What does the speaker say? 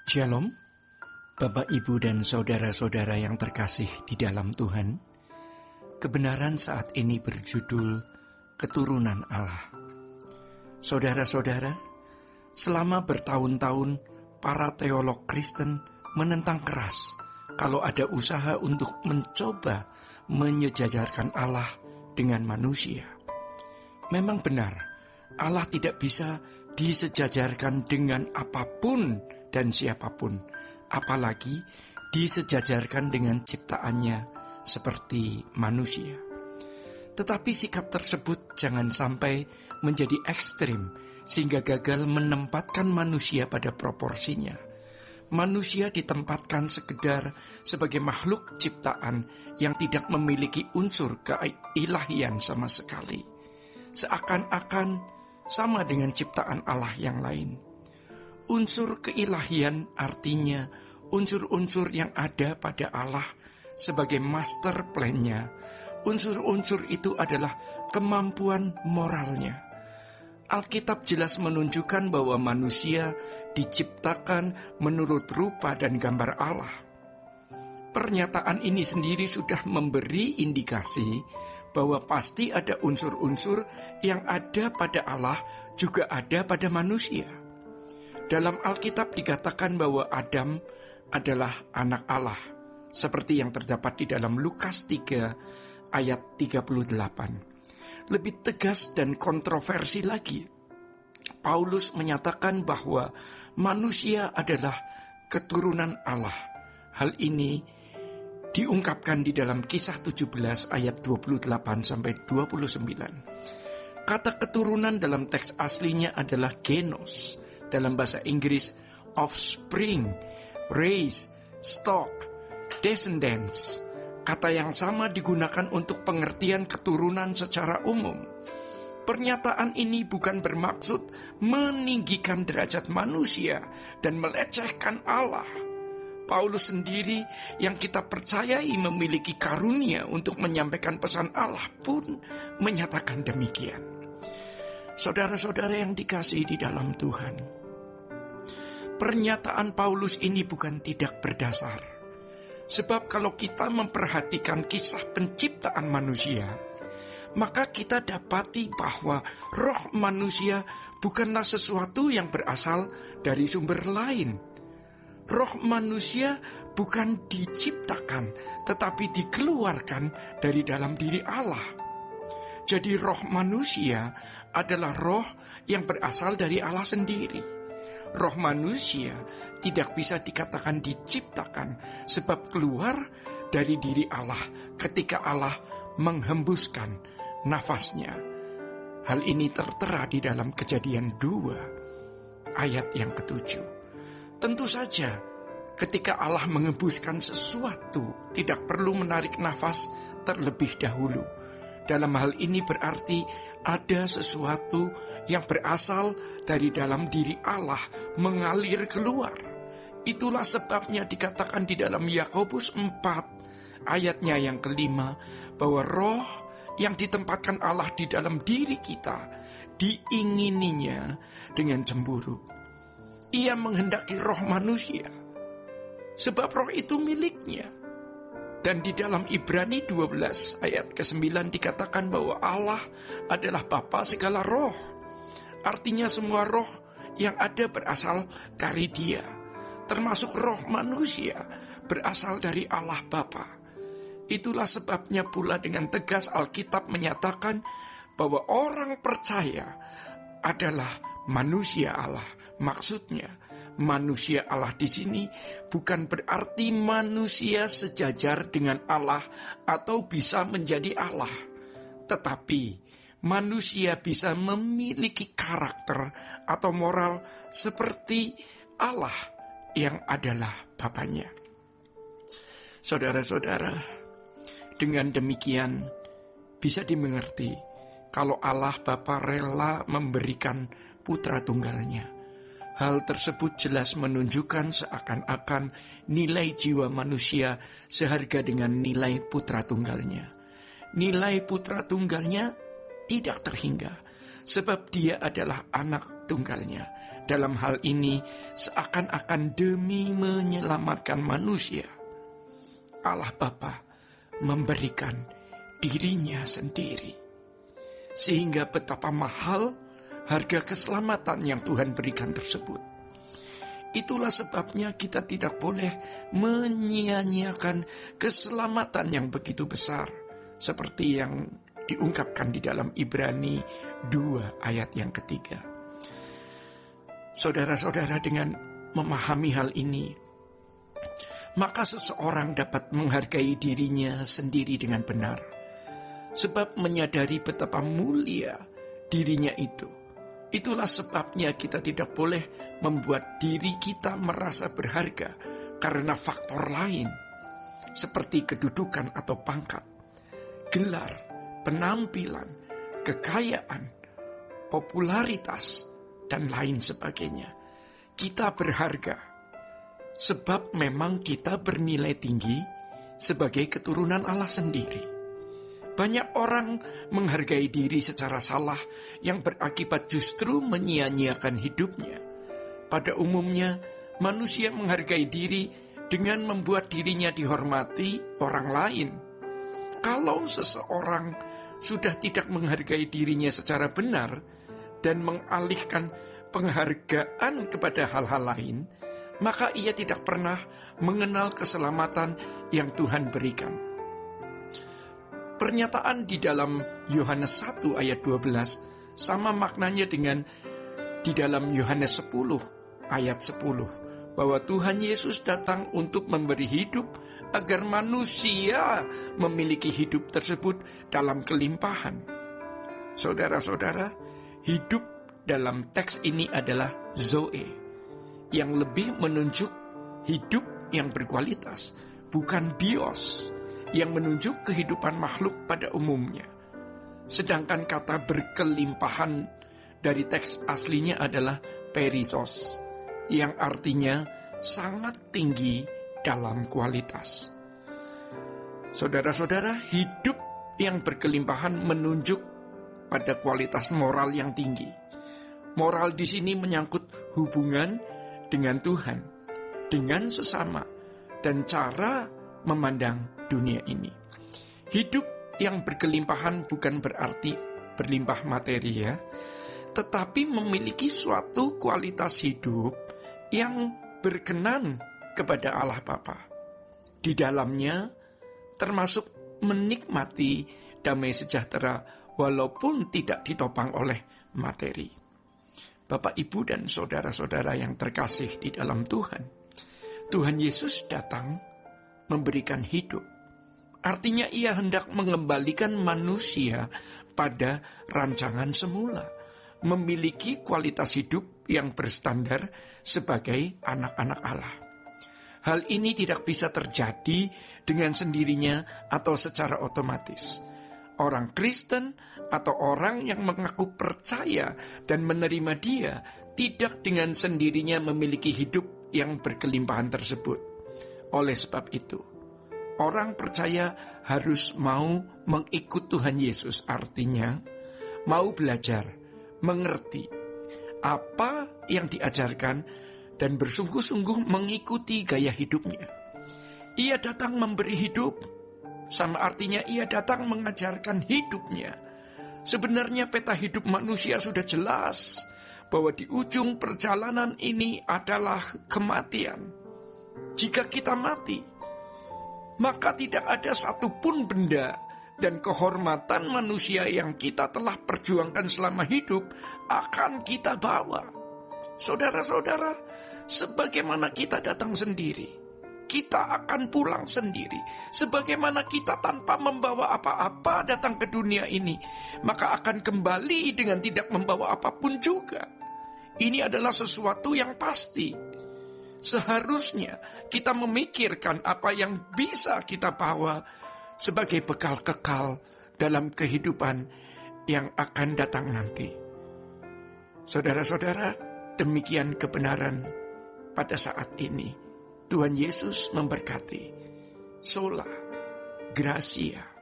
Shalom, Bapak, Ibu, dan saudara-saudara yang terkasih di dalam Tuhan. Kebenaran saat ini berjudul Keturunan Allah. Saudara-saudara, selama bertahun-tahun para teolog Kristen menentang keras kalau ada usaha untuk mencoba menyejajarkan Allah dengan manusia. Memang benar, Allah tidak bisa disejajarkan dengan apapun dan siapapun, apalagi disejajarkan dengan ciptaannya seperti manusia. Tetapi sikap tersebut jangan sampai menjadi ekstrim sehingga gagal menempatkan manusia pada proporsinya. Manusia ditempatkan sekedar sebagai makhluk ciptaan yang tidak memiliki unsur keilahian sama sekali, seakan-akan sama dengan ciptaan Allah yang lain. Unsur keilahian artinya unsur-unsur yang ada pada Allah sebagai master plan-nya. Unsur-unsur itu adalah kemampuan moralnya. Alkitab jelas menunjukkan bahwa manusia diciptakan menurut rupa dan gambar Allah. Pernyataan ini sendiri sudah memberi indikasi bahwa pasti ada unsur-unsur yang ada pada Allah juga ada pada manusia. Dalam Alkitab dikatakan bahwa Adam adalah anak Allah, seperti yang terdapat di dalam Lukas 3 ayat 38. Lebih tegas dan kontroversi lagi, Paulus menyatakan bahwa manusia adalah keturunan Allah. Hal ini diungkapkan di dalam Kisah 17 ayat 28-29. Kata keturunan dalam teks aslinya adalah genos, dalam bahasa Inggris offspring, race, stock, descendants. Kata yang sama digunakan untuk pengertian keturunan secara umum. Pernyataan ini bukan bermaksud meninggikan derajat manusia dan melecehkan Allah. Paulus sendiri yang kita percayai memiliki karunia untuk menyampaikan pesan Allah pun menyatakan demikian. Saudara-saudara yang dikasihi di dalam Tuhan, pernyataan Paulus ini bukan tidak berdasar. Sebab kalau kita memperhatikan kisah penciptaan manusia, maka kita dapati bahwa roh manusia bukanlah sesuatu yang berasal dari sumber lain. Roh manusia bukan diciptakan, tetapi dikeluarkan dari dalam diri Allah. Jadi roh manusia adalah roh yang berasal dari Allah sendiri. Roh manusia tidak bisa dikatakan diciptakan, sebab keluar dari diri Allah ketika Allah menghembuskan nafasnya. Hal ini tertera di dalam Kejadian 2 ayat yang ke-7. Tentu saja, ketika Allah mengembuskan sesuatu, tidak perlu menarik nafas terlebih dahulu. Dalam hal ini berarti ada sesuatu yang berasal dari dalam diri Allah mengalir keluar. Itulah sebabnya dikatakan di dalam Yakobus 4 ayatnya yang ke-5 bahwa roh yang ditempatkan Allah di dalam diri kita diingininya dengan cemburu. Ia menghendaki roh manusia, sebab roh itu miliknya. Dan di dalam Ibrani 12 ayat ke-9 dikatakan bahwa Allah adalah Bapa segala roh. Artinya semua roh yang ada berasal dari Dia, termasuk roh manusia berasal dari Allah Bapa. Itulah sebabnya pula dengan tegas Alkitab menyatakan bahwa orang percaya adalah manusia Allah. Maksudnya, manusia Allah di sini bukan berarti manusia sejajar dengan Allah atau bisa menjadi Allah. Tetapi, manusia bisa memiliki karakter atau moral seperti Allah yang adalah Bapanya. Saudara-saudara, dengan demikian bisa dimengerti kalau Allah Bapa rela memberikan putra tunggalnya. Hal tersebut jelas menunjukkan seakan-akan nilai jiwa manusia seharga dengan nilai putra tunggalnya. Nilai putra tunggalnya tidak terhingga, sebab dia adalah anak tunggalnya. dalam hal ini seakan-akan demi menyelamatkan manusia, Allah Bapa memberikan dirinya sendiri. Sehingga betapa mahal harga keselamatan yang Tuhan berikan tersebut. Itulah sebabnya kita tidak boleh menyia-nyiakan keselamatan yang begitu besar, seperti yang diungkapkan di dalam Ibrani 2 ayat yang ketiga. Saudara-saudara, dengan memahami hal ini, maka seseorang dapat menghargai dirinya sendiri dengan benar, sebab menyadari betapa mulia dirinya itu. Itulah sebabnya kita tidak boleh membuat diri kita merasa berharga karena faktor lain, seperti kedudukan atau pangkat, gelar, penampilan, kekayaan, popularitas, dan lain sebagainya. Kita berharga sebab memang kita bernilai tinggi sebagai keturunan Allah sendiri. Banyak orang menghargai diri secara salah yang berakibat justru menyia-nyiakan hidupnya. Pada umumnya, manusia menghargai diri dengan membuat dirinya dihormati orang lain. Kalau seseorang sudah tidak menghargai dirinya secara benar dan mengalihkan penghargaan kepada hal-hal lain, maka ia tidak pernah mengenal keselamatan yang Tuhan berikan. Pernyataan di dalam Yohanes 1 ayat 12 sama maknanya dengan di dalam Yohanes 10 ayat 10, bahwa Tuhan Yesus datang untuk memberi hidup agar manusia memiliki hidup tersebut dalam kelimpahan. Saudara-saudara, hidup dalam teks ini adalah Zoe, yang lebih menunjuk hidup yang berkualitas, bukan bios, yang menunjuk kehidupan makhluk pada umumnya. Sedangkan kata berkelimpahan dari teks aslinya adalah perizos, yang artinya sangat tinggi dalam kualitas. Saudara-saudara, hidup yang berkelimpahan menunjuk pada kualitas moral yang tinggi. Moral di sini menyangkut hubungan dengan Tuhan, dengan sesama, dan cara memandang dunia ini. Hidup yang berkelimpahan bukan berarti berlimpah materi ya, tetapi memiliki suatu kualitas hidup yang berkenan kepada Allah Bapa. Di dalamnya termasuk menikmati damai sejahtera walaupun tidak ditopang oleh materi. Bapak, Ibu, dan saudara-saudara yang terkasih di dalam Tuhan, Tuhan Yesus datang memberikan hidup. Artinya ia hendak mengembalikan manusia pada rancangan semula, memiliki kualitas hidup yang berstandar sebagai anak-anak Allah. Hal ini tidak bisa terjadi dengan sendirinya atau secara otomatis. Orang Kristen atau orang yang mengaku percaya dan menerima Dia tidak dengan sendirinya memiliki hidup yang berkelimpahan tersebut. Oleh sebab itu, orang percaya harus mau mengikut Tuhan Yesus, artinya mau belajar, mengerti apa yang diajarkan dan bersungguh-sungguh mengikuti gaya hidupnya. Ia datang memberi hidup, sama artinya ia datang mengajarkan hidupnya. Sebenarnya peta hidup manusia sudah jelas, bahwa di ujung perjalanan ini adalah kematian. Jika kita mati, maka tidak ada satupun benda dan kehormatan manusia yang kita telah perjuangkan selama hidup akan kita bawa. Saudara-saudara, sebagaimana kita datang sendiri, kita akan pulang sendiri. Sebagaimana kita tanpa membawa apa-apa datang ke dunia ini, maka akan kembali dengan tidak membawa apapun juga. Ini adalah sesuatu yang pasti. Seharusnya kita memikirkan apa yang bisa kita bawa sebagai bekal kekal dalam kehidupan yang akan datang nanti. Saudara-saudara, demikian kebenaran pada saat ini. Tuhan Yesus memberkati. Sola Gracia.